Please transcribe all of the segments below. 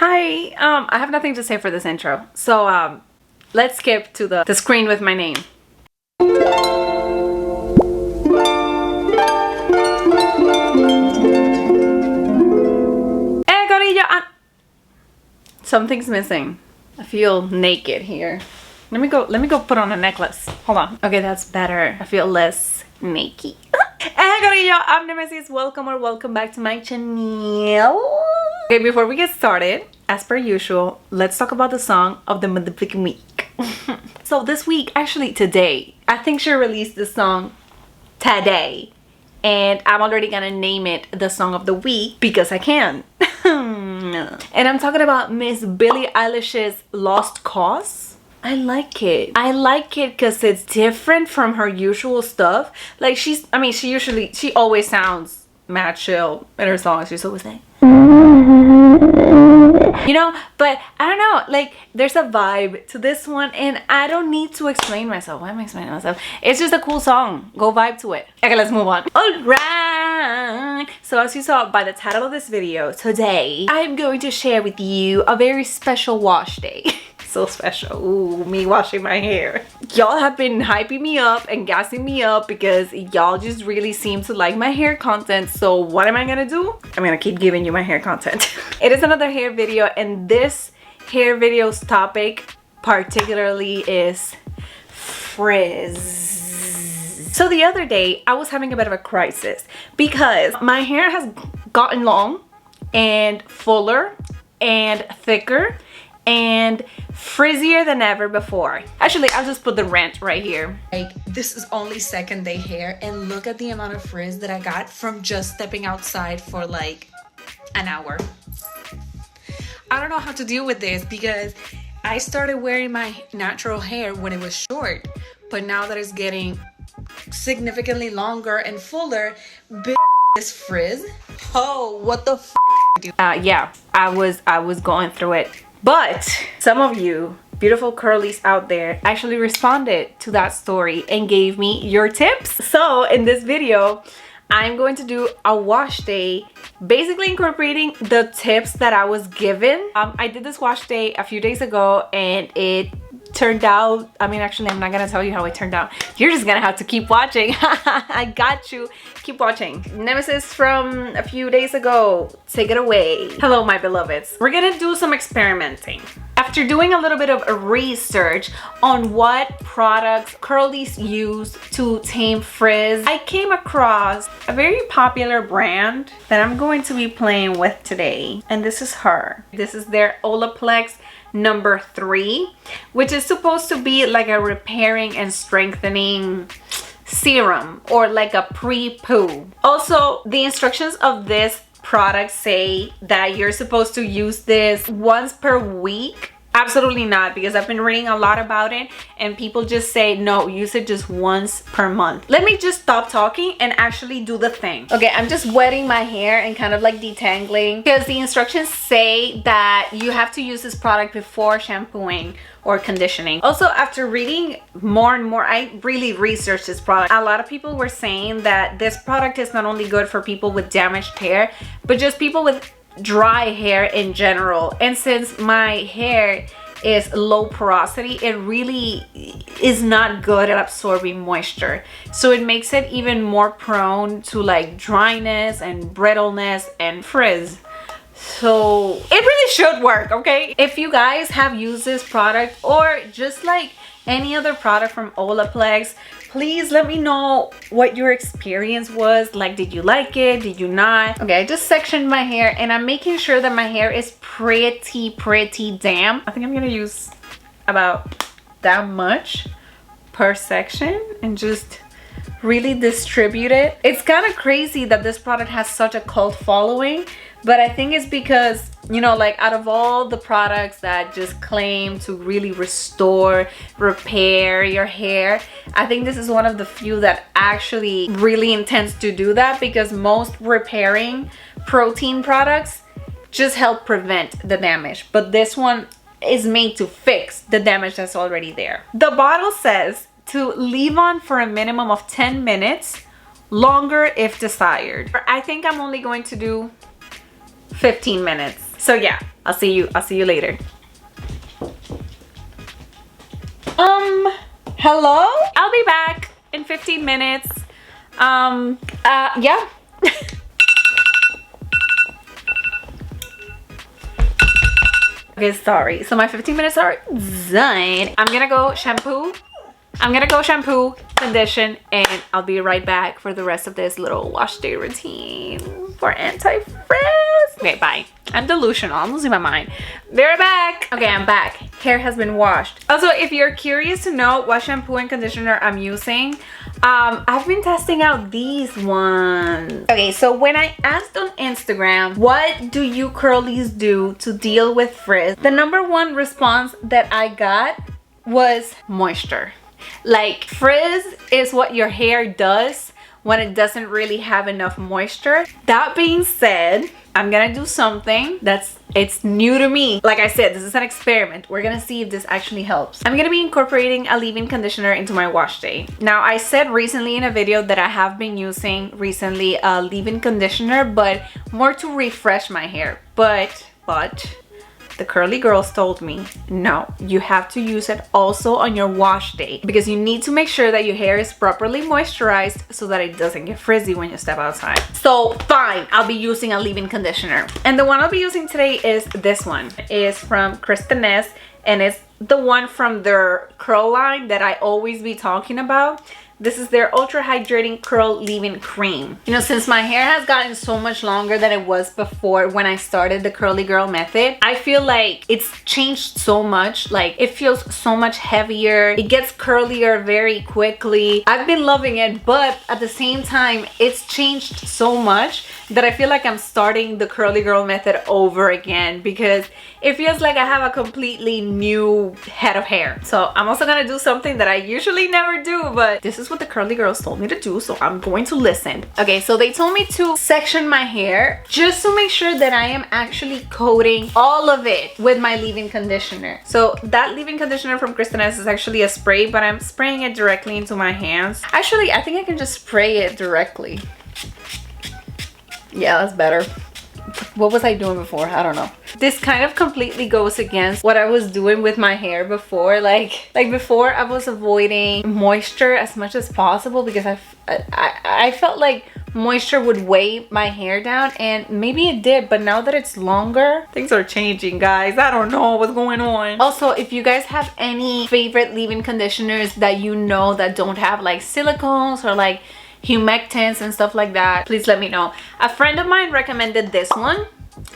Hi, I have nothing to say for this intro, so let's skip to the screen with my name. Hey, Corillo, something's missing. I feel naked here. Let me go put on a necklace. Hold on. Okay, that's better. I feel less naked. Hey, Corillo, I'm Nemesis. Welcome back to my channel. Okay, before we get started, as per usual, let's talk about the song of the motherfucking week. So this week, actually today, I think she released the song today, and I'm already gonna name it the song of the week because I can. And I'm talking about Miss Billie Eilish's Lost Cause. I like it because it's different from her usual stuff. Like she always sounds mad chill in her songs. She's always like, you know, but I don't know, like there's a vibe to this one and I don't need to explain myself. Why am I explaining myself? It's just a cool song. Go vibe to it. Okay, let's move on. All right. So as you saw by the title of this video, today I'm going to share with you a very special wash day. So special. Ooh, me washing my hair. Y'all have been hyping me up and gassing me up because y'all just really seem to like my hair content. So what am I gonna do? I'm gonna keep giving you my hair content. It is another hair video, and this hair video's topic particularly is frizz. So the other day I was having a bit of a crisis because my hair has gotten long and fuller and thicker and frizzier than ever before. Actually, I'll just put the rant right here. Like, this is only second day hair and look at the amount of frizz that I got from just stepping outside for like an hour. I don't know how to deal with this because I started wearing my natural hair when it was short, but now that it's getting significantly longer and fuller, this frizz. Oh, what the f? Yeah, I was going through it. But some of you beautiful curlies out there actually responded to that story and gave me your tips. So in this video, I'm going to do a wash day, basically incorporating the tips that I was given. I did this wash day a few days ago and it turned out, actually I'm not gonna tell you how it turned out. You're just gonna have to keep watching. I got you. Keep watching. Nemesis from a few days ago, take it away. Hello, my beloveds. We're gonna do some experimenting. After doing a little bit of research on what products curlies use to tame frizz, I came across a very popular brand that I'm going to be playing with today, and this is her. This is their Olaplex number 3, which is supposed to be like a repairing and strengthening serum or like a pre-poo. Also, the instructions of this product say that you're supposed to use this once per week. Absolutely not, because I've been reading a lot about it and people just say no, use it just once per month. Let me just stop talking and actually do the thing. Okay, I'm just wetting my hair and kind of like detangling because the instructions say that you have to use this product before shampooing or conditioning. Also, after reading more and more, I really researched this product. A lot of people were saying that this product is not only good for people with damaged hair, but just people with dry hair in general. And since my hair is low porosity, it really is not good at absorbing moisture, so it makes it even more prone to like dryness and brittleness and frizz. So it really should work. Okay, if you guys have used this product or just like any other product from Olaplex, please let me know what your experience was. Like, did you like it? Did you not? Okay, I just sectioned my hair and I'm making sure that my hair is pretty damp. I think I'm gonna use about that much per section and just really distribute it. It's kind of crazy that this product has such a cult following, but I think it's because, you know, like out of all the products that just claim to really restore, repair your hair, I think this is one of the few that actually really intends to do that, because most repairing protein products just help prevent the damage, but this one is made to fix the damage that's already there. The bottle says to leave on for a minimum of 10 minutes, longer if desired. I think I'm only going to do 15 minutes. So yeah, I'll see you later. Hello? I'll be back in 15 minutes. Yeah. Okay, sorry. So my 15 minutes are done. I'm gonna go shampoo, condition, and I'll be right back for the rest of this little wash day routine for anti-frizz. Okay, bye. I'm delusional. I'm losing my mind. Be right back. Okay, I'm back. Hair has been washed. Also, if you're curious to know what shampoo and conditioner I'm using, I've been testing out these ones. Okay, so when I asked on Instagram, what do you curlies do to deal with frizz? The #1 response that I got was moisture. Like, frizz is what your hair does when it doesn't really have enough moisture. That being said, I'm gonna do something it's new to me. Like I said, this is an experiment. We're gonna see if this actually helps. I'm gonna be incorporating a leave-in conditioner into my wash day. Now, I said recently in a video that I have been using recently a leave-in conditioner, but more to refresh my hair. But the curly girls told me, no, you have to use it also on your wash day, because you need to make sure that your hair is properly moisturized so that it doesn't get frizzy when you step outside. So fine, I'll be using a leave-in conditioner. And the one I'll be using today is this one. It is from Kristen, and it's the one from their curl line that I always be talking about. This is their ultra hydrating curl leave-in cream. You know, since my hair has gotten so much longer than it was before when I started the curly girl method, I feel like it's changed so much. Like, it feels so much heavier. It gets curlier very quickly. I've been loving it, but at the same time, it's changed so much that I feel like I'm starting the curly girl method over again, because it feels like I have a completely new head of hair. So I'm also gonna do something that I usually never do, but this is what the curly girls told me to do, so I'm going to listen. Okay, so they told me to section my hair just to make sure that I am actually coating all of it with my leave-in conditioner. So that leave-in conditioner from Kristen is actually a spray, but I'm spraying it directly into my hands. Actually, I think I can just spray it directly. Yeah, that's better. What was I doing before? I don't know. This kind of completely goes against what I was doing with my hair before. Like before, I was avoiding moisture as much as possible because I felt like moisture would weigh my hair down, and maybe it did, but now that it's longer, things are changing, guys. I don't know what's going on. Also, if you guys have any favorite leave-in conditioners that you know that don't have like silicones or like humectants and stuff like that, please let me know. A friend of mine recommended this one.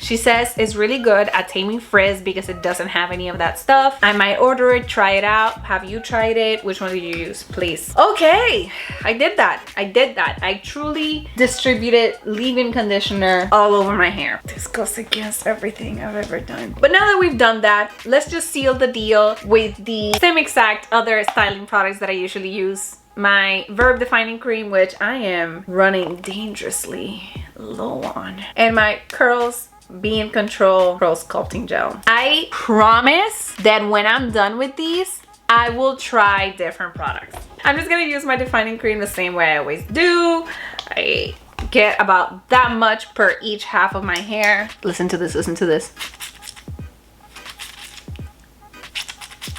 She says it's really good at taming frizz because it doesn't have any of that stuff. I might order it, try it out. Have you tried it? Which one did you use, please? Okay, I did that. I truly distributed leave-in conditioner all over my hair. This goes against everything I've ever done. But now that we've done that, let's just seal the deal with the same exact other styling products that I usually use. My Verb Defining Cream, which I am running dangerously low on, and my Curls Be in Control Curl Sculpting Gel. I promise that when I'm done with these, I will try different products. I'm just gonna use my defining cream the same way I always do. I get about that much per each half of my hair. Listen to this, listen to this.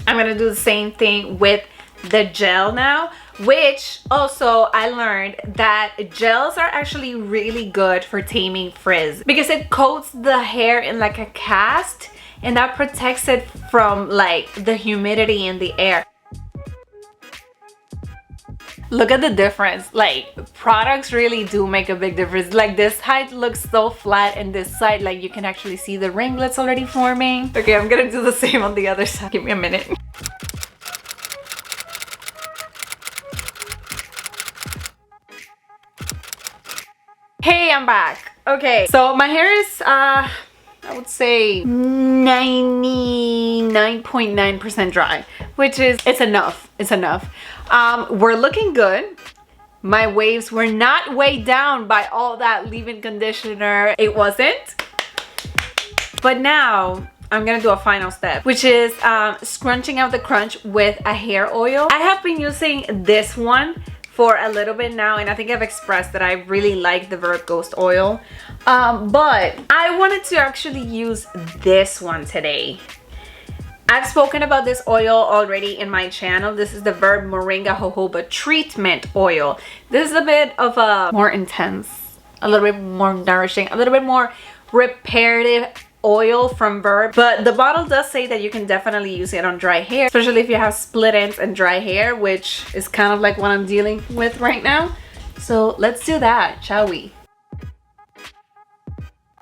I'm gonna do the same thing with the gel now, which also I learned that gels are actually really good for taming frizz because it coats the hair in like a cast, and that protects it from like the humidity in the air. Look at the difference. Like, products really do make a big difference. Like, this side looks so flat, and this side, like, you can actually see the ringlets already forming. Okay, I'm gonna do the same on the other side. Give me a minute. Hey, I'm back. Okay, so my hair is I would say 99.9% dry, which is, it's enough. We're looking good. My waves were not weighed down by all that leave-in conditioner. It wasn't. But now I'm gonna do a final step, which is scrunching out the crunch with a hair oil. I have been using this one for a little bit now, and I think I've expressed that I really like the Verb Ghost oil, but I wanted to actually use this one today. I've spoken about this oil already in my channel. This is the Verb Moringa Jojoba Treatment Oil. This is a bit of a more intense, a little bit more nourishing, a little bit more reparative oil from Verb, but the bottle does say that you can definitely use it on dry hair, especially if you have split ends and dry hair, which is kind of like what I'm dealing with right now. So let's do that, shall we?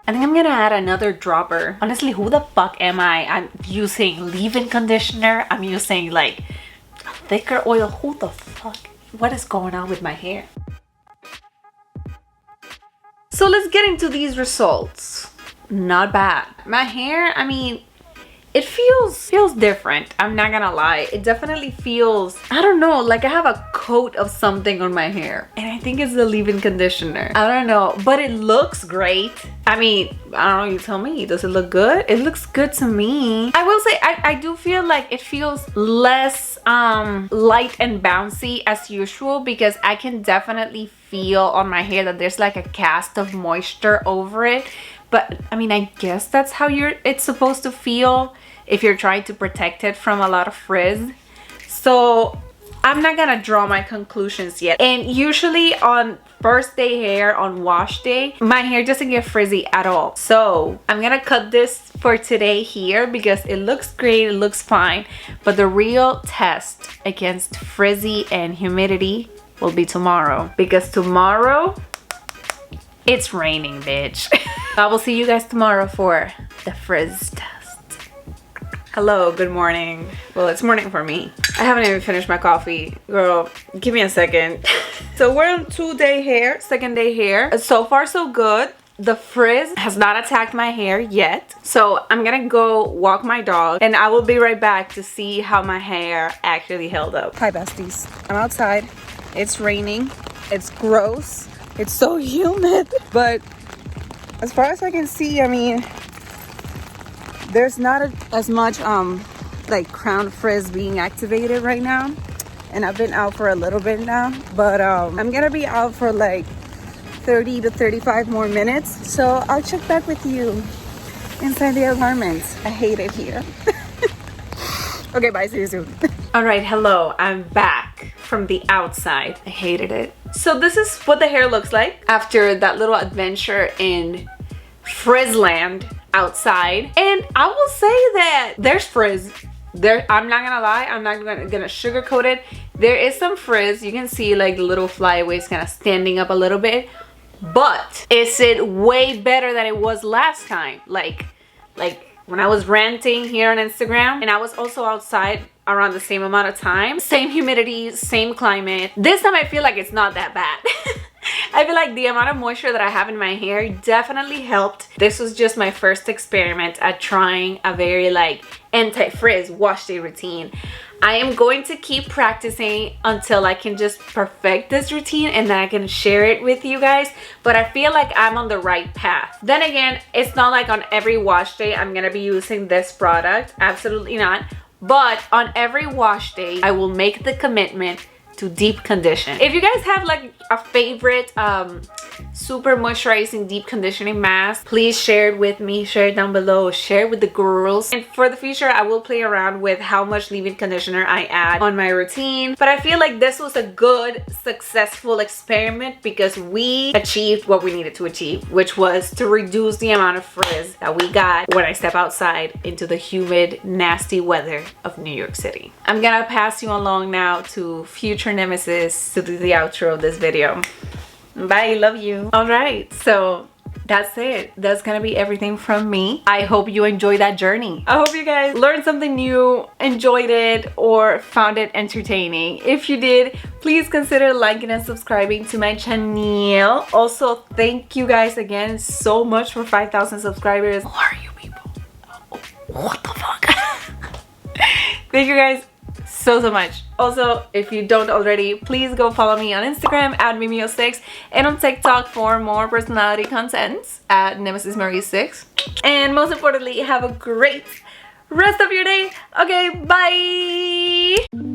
I think I'm gonna add another dropper. Honestly, who the fuck am I? I'm using leave-in conditioner. I'm using like a thicker oil. Who the fuck? What is going on with my hair? So let's get into these results. Not bad. My hair, I mean, it feels different. I'm not gonna lie. It definitely feels, I don't know, like I have a coat of something on my hair. And I think it's the leave-in conditioner. I don't know, but it looks great. I mean, I don't know, you tell me. Does it look good? It looks good to me. I will say, I do feel like it feels less light and bouncy as usual, because I can definitely feel on my hair that there's like a cast of moisture over it. But I mean, I guess that's how it's supposed to feel if you're trying to protect it from a lot of frizz. So I'm not gonna draw my conclusions yet. And usually on first day hair, on wash day, my hair doesn't get frizzy at all. So I'm gonna cut this for today here because it looks great, it looks fine. But the real test against frizzy and humidity will be tomorrow, because tomorrow it's raining, bitch. I will see you guys tomorrow for the frizz test. Hello, good morning. Well, it's morning for me. I haven't even finished my coffee. Girl, give me a second. So we're on second day hair. So far so good. The frizz has not attacked my hair yet. So I'm gonna go walk my dog and I will be right back to see how my hair actually held up. Hi besties, I'm outside. It's raining, it's gross. It's so humid, but as far as I can see, I mean, there's not as much like crown frizz being activated right now. And I've been out for a little bit now, but I'm gonna be out for like 30 to 35 more minutes. So I'll check back with you inside the apartment. I hate it here. Okay, bye, see you soon. All right, hello, I'm back from the outside. I hated it. So this is what the hair looks like after that little adventure in Frizzland outside. And I will say that there's frizz. I'm not gonna lie, I'm not gonna sugarcoat it. There is some frizz. You can see like the little flyaways kind of standing up a little bit. But is it way better than it was last time? Like when I was ranting here on Instagram, and I was also outside around the same amount of time, same humidity, same climate. This time I feel like it's not that bad. I feel like the amount of moisture that I have in my hair definitely helped. This was just my first experiment at trying a very like anti-frizz wash day routine. I am going to keep practicing until I can just perfect this routine and then I can share it with you guys. But I feel like I'm on the right path. Then again, it's not like on every wash day I'm gonna be using this product. Absolutely not. But on every wash day, I will make the commitment to deep condition. If you guys have like a favorite super moisturizing deep conditioning mask, please share it with me, share it down below, share it with the girls. And for the future, I will play around with how much leave-in conditioner I add on my routine. But I feel like this was a good, successful experiment because we achieved what we needed to achieve, which was to reduce the amount of frizz that we got when I step outside into the humid, nasty weather of New York City. I'm gonna pass you along now to future nemesis to do the outro of this video. Bye, love you. All right, so that's it. That's gonna be everything from me. I hope you enjoyed that journey. I hope you guys learned something new, enjoyed it, or found it entertaining. If you did, please consider liking and subscribing to my channel. Also, thank you guys again so much for 5,000 subscribers. Who are you people? What the fuck? Thank you guys so much. Also, if you don't already, please go follow me on Instagram at Mimeo6 and on TikTok for more personality content at NemesisMarie6. And most importantly, have a great rest of your day. Okay, bye.